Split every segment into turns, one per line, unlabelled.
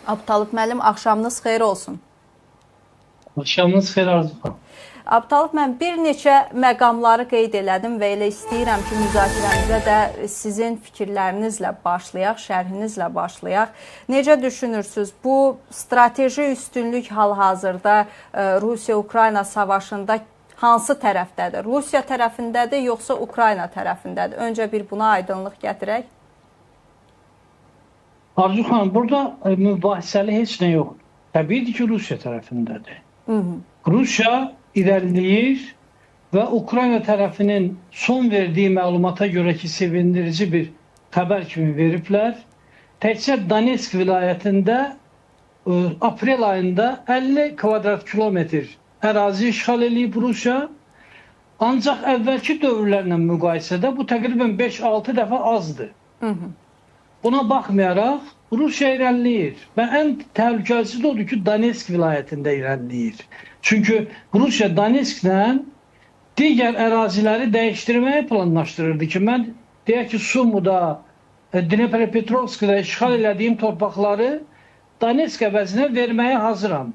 Abtalib müəllim, axşamınız xeyir olsun.
Axşamınız xeyir arzulam.
Abtalib, mən bir neçə məqamları qeyd elədim və elə istəyirəm ki, müzakirəmizə də sizin fikirlərinizlə başlayaq, şərhinizlə başlayaq. Necə düşünürsünüz? Bu strateji üstünlük hal-hazırda Rusiya-Ukrayna savaşında hansı tərəfdədir? Rusiya tərəfindədir, yoxsa Ukrayna tərəfindədir? Öncə bir buna aydınlıq gətirək.
Arzu xanım, burada mübahisəli heç nə yoxdur. Təbii ki, Rusiya tərəfindədir. Rusiya irəliləyir və Ukrayna tərəfinin son verdiyi məlumata görə ki, sevindirici bir xəbər kimi veriblər. Təkcə Donetsk vilayətində aprel ayında 50 kvadrat kilometr ərazi işğal edib Rusiya. Ancaq əvvəlki dövrlərlə müqayisədə bu təqribən 5-6 dəfə azdır. Buna baxmayaraq Rusiya irəliləyir və ən təhlükəlisi də odur ki, Donetsk vilayətində irəliləyir. Çünki Rusiya Donetsklə digər əraziləri dəyişdirməyi planlaşdırırdı ki, mən deyək ki, Sumuda, Dnepropetrovskda işğal elədiyim torpaqları Donetsk əvəzinə verməyə hazıram.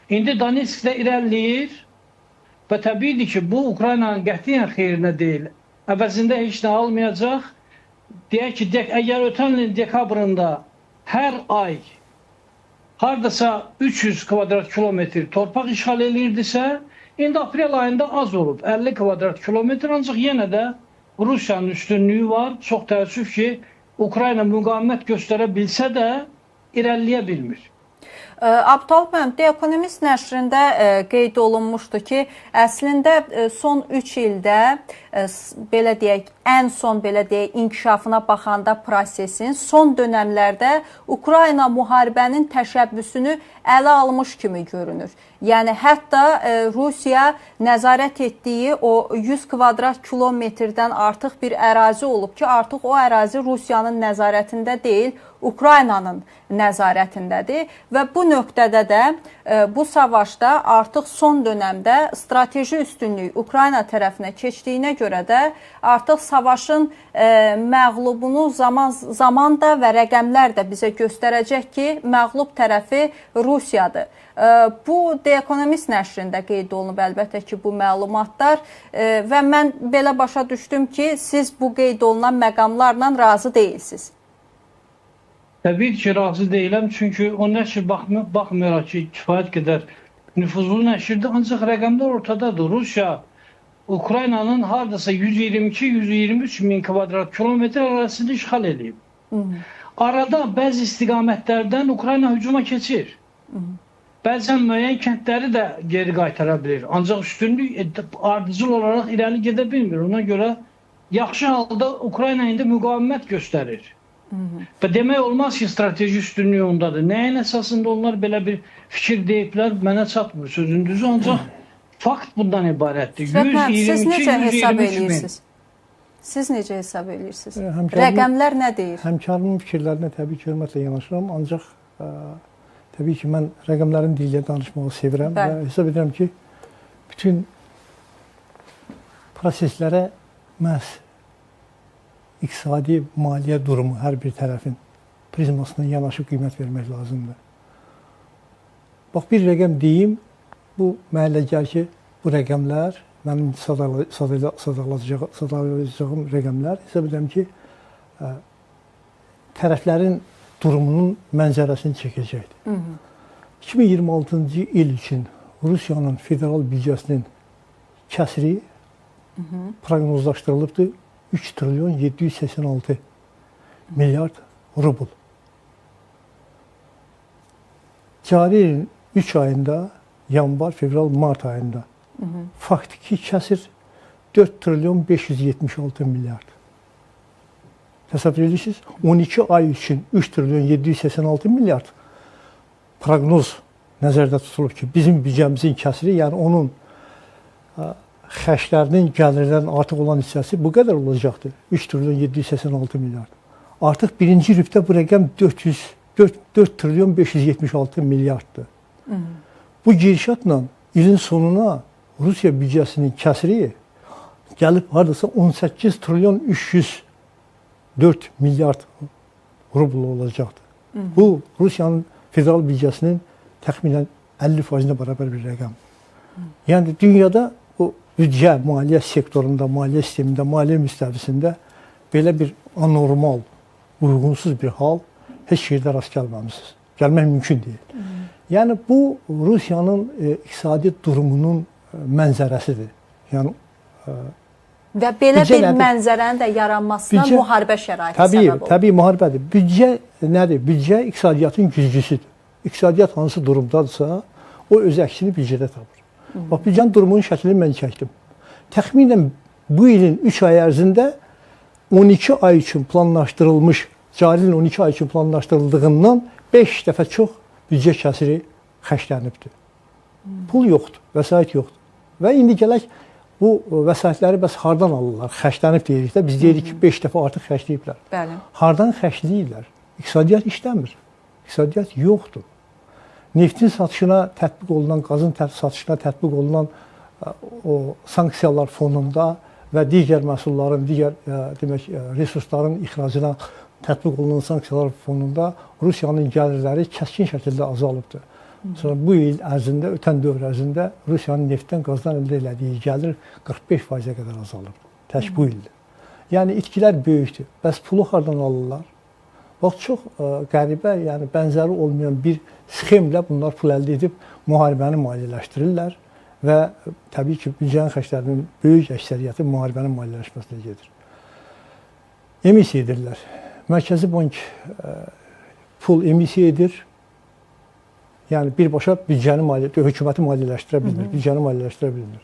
İndi Donetskdə irəliləyir və təbiidir ki, bu Ukraynanın qətiyyən xeyrinə deyil. Əvəzində heç nə almayacaq. Deyək ki, əgər ötən ilin dekabrında hər ay hardasa 300 kvadrat kilometr torpaq işğal eləyirdisə, indi aprel ayında az olub, 50 kvadrat kilometr, ancaq yenə də Rusiyanın üstünlüyü var. Çox təəssüf ki, Ukrayna müqavimət göstərə bilsə də irəliləyə bilmir.
Abtalib müəllim, The Economist nəşrində qeyd olunmuşdu ki, əslində son 3 ildə belə deyək, ən son belə deyək, inkişafına baxanda prosesin son dönəmlərdə Ukrayna müharibənin təşəbbüsünü ələ almış kimi görünür. Yəni, hətta Rusiya nəzarət etdiyi o 100 kvadrat kilometrdən artıq bir ərazi olub ki, artıq o ərazi Rusiyanın nəzarətində deyil, Ukraynanın nəzarətindədir və bu nöqtədə də bu savaşda artıq son dönəmdə strateji üstünlük Ukrayna tərəfinə keçdiyinə görə də artıq savaşın məğlubunu zaman da və rəqəmlər də bizə göstərəcək ki, məğlub tərəfi Rusiyadır. Bu The Economist nəşrində qeyd olunub əlbəttə ki, bu məlumatlar və mən belə başa düşdüm ki, siz bu qeyd olunan məqamlarla razı deyilsiniz.
Təbii ki, razı deyiləm, çünki o nəşr baxmayaraq ki, kifayət qədər nüfuzlu nəşrdir, ancaq rəqəmlər ortadadır. Rusiya Ukraynanın hardasa 122-123 min kvadrat kilometr arasında işğal edib. Arada bəzi istiqamətlərdən Ukrayna hücuma keçir. Bəzən müəyyən kəndləri də geri qaytara bilir. Ancaq üstünlük ardıcıl olaraq irəli gedə bilmir. Ona görə yaxşı halda Ukrayna indi müqavimət göstərir. Və demək olmaz ki, strateji üstünlüyü ondadır. Nəyin əsasında onlar belə bir fikir deyiblər, mənə çatmır sözün düzü, ancaq fakt bundan ibarətdir. 122-123 min.
Siz necə hesab edirsiniz? Rəqəmlər nə deyir?
Həmkarımın fikirlərinə təbii ki, hörmətlə yanaşıram, ancaq təbii ki, mən rəqəmlərin diliyle danışmağı sevirəm və hesab edirəm ki, bütün proseslərə məhz iqtisadi maliyyə durumu hər bir tərəfin prizmasından yanaşıb qiymət vermək lazımdır. Bax, bir rəqəm deyim, bu mənə gəlir ki, bu rəqəmlər, mənim sadalayacağım rəqəmlər, hesab edirəm ki, tərəflərin durumunun mənzərəsini çəkəcəkdir. 2026-cı il üçün Rusiyanın federal büdcəsinin kəsiri proqnozlaşdırılıbdır 3 trilyon 786 milyard rubl. Cari ilin 3 ayında, yanvar, fevral, mart ayında faktiki kəsir 4 trilyon 576 milyard. Təsəvvür edirsiniz, 12 ay üçün 3 trilyon 786 milyard proqnoz nəzərdə tutulub ki, bizim büdcəmizin kəsiri, yəni onun xərclərinin gəlirlərin artıq olan hissəsi bu qədər olacaqdır. 3 trilyon 786 milyard. Artıq birinci rübdə bu rəqəm 4 trilyon 576 milyarddır. Bu girişatla ilin sonuna Rusiya büdcəsinin kəsiri gəlib hardasa 18 trilyon 304 milyard rubl olacaqdır. Bu Rusiyanın federal büdcəsinin təxminən 50%-nə bərabər bir rəqəm. Yəni dünyada o büdcə, maliyyə sektorunda, maliyyə sistemində, maliyyə müstəvisində belə bir anormal, uyğunsuz bir hal heç yerdə rast gəlməmisiniz. Gəlmək mümkün deyil. Yəni bu Rusiyanın iqtisadi durumunun mənzərəsidir. Yəni
və belə bir mənzərənin də yaranmasına müharibə şəraiti səbəb olur.
Təbii müharibədir. Büdcə nədir? Büdcə iqtisadiyyatın güzgüsüdür. İqtisadiyyat hansı durumdadırsa, o öz əksini büdcədə tapır. Bax, büdcənin durumunun şəklini mən çəkdim. Təxminən bu ilin 3 ay ərzində 12 ay üçün planlaşdırılmış, cari ilin 12 ay üçün planlaşdırıldığından 5 dəfə çox büdcə kəsiri xərclənibdir. Pul yoxdur, vəsait yoxdur. Və indi gələk, bu vəsaitləri bəs hardan alırlar? Xərclənib deyirik də, biz deyirik ki, 5 dəfə artıq xərcləyiblər.
Bəli. Hardan
xərcləyirlər? İqtisadiyyat işləmir. İqtisadiyyat yoxdur. Neftin satışına tətbiq olunan, qazın satışına tətbiq olunan o sanksiyalar fonunda və digər məhsulların, digər demək, resursların ixracına tətbiq olunan sanksiyalar fonunda Rusiyanın gəlirləri kəskin şəkildə azalıbdır. Sonra bu il ərzində, ötən dövr ərzində Rusiyanın neftdən, qazdan əldə elədiyi gəlir 45%-ə qədər azalıb. Tək bu ildir. Yəni itkilər böyükdür. Bəs pulu hardan alırlar? Bax, çox qəribə, yəni bənzəri olmayan bir sxemlə bunlar pul əldə edib müharibəni maliyyələşdirirlər və təbii ki, büdcənin xərclərinin böyük əksəriyyəti müharibənin maliyyələşməsinə gedir. Emisiya edirlər. Mərkəzi Bank pul emisiya edir. Yəni birbaşa büdcəni hökuməti maliyyələşdirə bilmir, büdcəni maliyyələşdirə bilmir.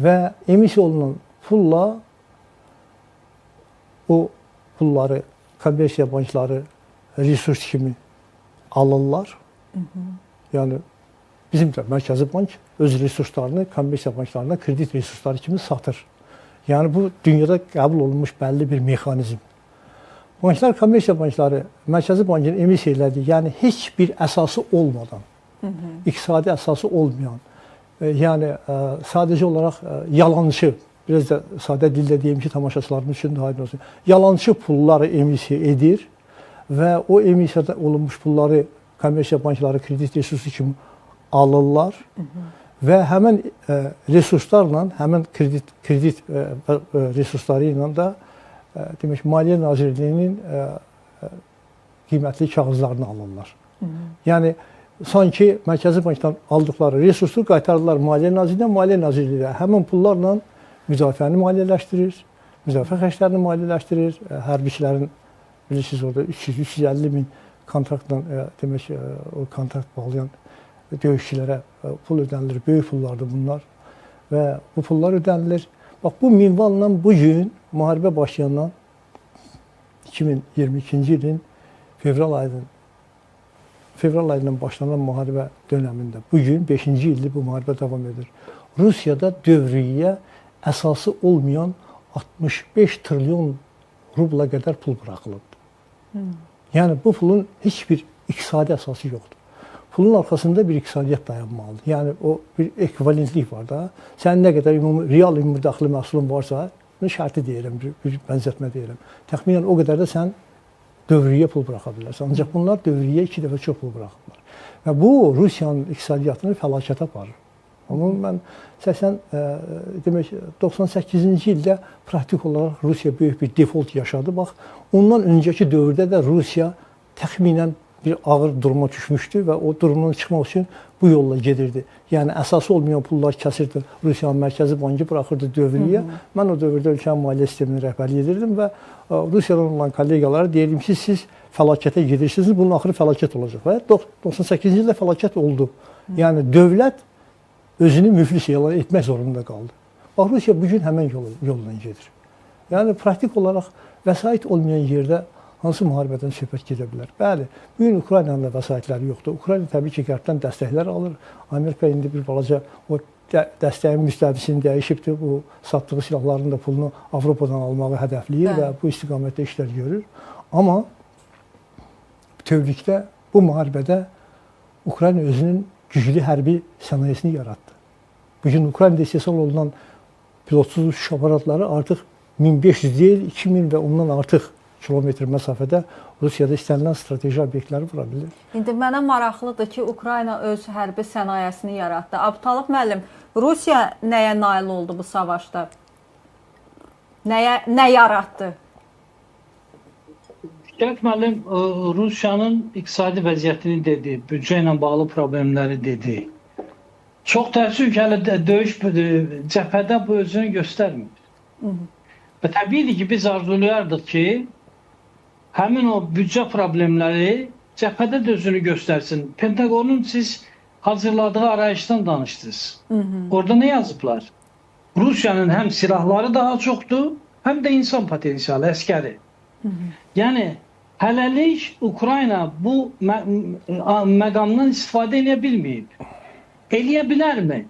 Və emisiya olunan pulla o pulları kommersiya bankları resurs kimi alırlar. Yəni bizim də Mərkəzi Bank öz resurslarını kommersiya banklarına kredit resursları kimi satır. Yəni bu dünyada qəbul olunmuş bəlli bir mexanizm. Banklar, kommersiya bankları Mərkəzi Bankın emisiya elədiyi, yəni heç bir əsası olmadan, iqtisadi əsası olmayan, yəni sadəcə olaraq yalançı, biraz da sadə dillə deyim ki, tamaşaçılarımız üçün də aydın olsun, yalançı pulları emisiya edir və o emisiyada olunmuş pulları kommersiya bankları kredit resursu kimi alırlar və həmin resurslarla, həmin kredit resursları ilə də demək, Maliyyə Nazirliyinin qiymətli kağızlarını alırlar. Yəni, sanki Mərkəzi Bankdan aldıqları resursu qaytarırlar Maliyyə Nazirliyinə, Maliyyə Nazirliyi həmin pullarla müdafiəni maliyyələşdirir, müdafiə xərclərini maliyyələşdirir, hərbiçilərin, bilirsiniz, orada 300-350 min kontraktla, demək, o kontrakt bağlayan döyüşçülərə pul ödənilir, böyük pullardır bunlar və bu pullar ödənilir. Bax, bu minvalla bugün müharibə başlayandan 2022-ci ilin fevral ayından başlanan müharibə dönəmində bugün 5-ci ildir bu müharibə davam edir. Rusiyada dövriyyə əsası olmayan 65 trilyon rubla qədər pul buraxılıbdır. Yəni bu pulun heç bir iqtisadi əsası yoxdur. Pulun arxasında bir iqtisadiyyat dayanmalıdır. Yəni o bir ekvivalentlik var da. Sən nə qədər real ümumi məhsulun varsa, şərti deyirəm, bir bənzətmə deyirəm. Təxminən o qədər də sən dövriyyə pul buraxa bilərsən. Ancaq bunlar dövriyyə 2 dəfə çox pul buraxırlar. Və bu Rusiyanın iqtisadiyyatını fəlakətə aparır. Amma mən 98-ci ildə praktik olaraq Rusiya böyük bir default yaşadı. Bax, ondan öncəki dövrdə də Rusiya təxminən bir ağır duruma düşmüşdü və o durumdan çıxmaq üçün bu yolla gedirdi. Yəni əsası olmayan pullar kəsirdi. Rusiyanın Mərkəzi Bankı buraxırdı dövriyyə. Mən o dövrdə ölkənin maliyyə sistemini rəhbərlik edirdim və Rusiyadan olan kollegalara deyirdim ki, siz fəlakətə gedirsiniz, bunun axırı fəlakət olacaq. Və 98-ci ildə fəlakət oldu. Yəni dövlət özünü müflis elan etmək zorunda qaldı. Bax, Rusiya bugün həmən yolla gedir. Yəni praktik olaraq vəsait olmayan yerdə hansı müharibədən söhbət gedə bilər? Bəli, bugün Ukraynanın da vəsaitləri yoxdur. Ukrayna təbii ki, qərbdən dəstəklər alır. Amerika indi bir balaca o dəstəyin müstəvisini dəyişibdir. Bu satdığı silahların da pulunu Avropadan almağı hədəfləyir və bu istiqamətdə işlər görür. Amma bütövlükdə bu müharibədə Ukrayna özünün güclü hərbi sənayesini yaratdı. Bugün Ukraynada istehsal olunan pilotsuz uçuş aparatları artıq 1500 deyil, 2000 və ondan artıq kilometr məsafədə Rusiyada istənilən strateji obyektləri vura bilir.
İndi mənə maraqlıdır ki, Ukrayna öz hərbi sənayesini yaratdı. Abtalib müəllim, Rusiya nəyə nail oldu bu savaşda? Nə yaratdı?
Fikrət müəllim Rusiyanın iqtisadi vəziyyətini dedi, büdcə ilə bağlı problemləri dedi. Çox təəssüf ki, hələ döyüş cəbhədə bu özünü göstərmir. Və təbii ki, biz arzulayardıq ki, həmin o büdcə problemləri cəbhədə də özünü göstərsin. Pentagonun siz hazırladığı arayışdan danışdınız. Orada nə yazıblar? Rusiyanın həm silahları daha çoxdur, həm də insan potensialı, əskəri. Yəni, hələlik Ukrayna bu məqamdan istifadə edə bilməyib. Eləyə bilərmi?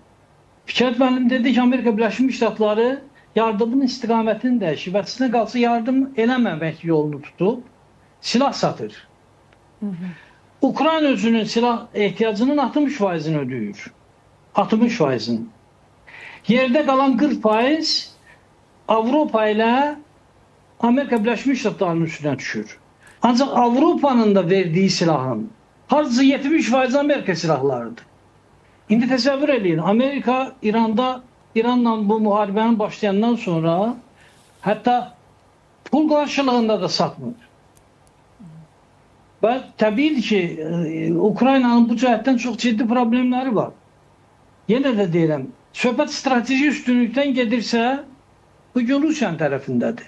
Fikrət müəllim dedi ki, Amerika Birləşmiş Ştatları yardımın istiqamətini dəyişib və sizə qalsa yardım eləməmək yolunu tutub silah satır. Ukrayna özünün silah ehtiyacının 60%'ini ödəyir. 60%'ini. Yerdə qalan 40% Avropa ilə Amerika Birləşmiş Ştatlarının üstünə düşür. Ancaq Avropanın da verdiyi silahın hardasa 70% Amerika silahlarıdır. İndi təsəvvür edin, Amerika İranla bu müharibənin başlayandan sonra hətta pul qarşılığında da satmır. Və təbii ki, Ukraynanın bu cəhətdən çox ciddi problemləri var. Yenə də deyirəm, söhbət strateji üstünlükdən gedirsə, bu gün Rusiyanın tərəfindədir.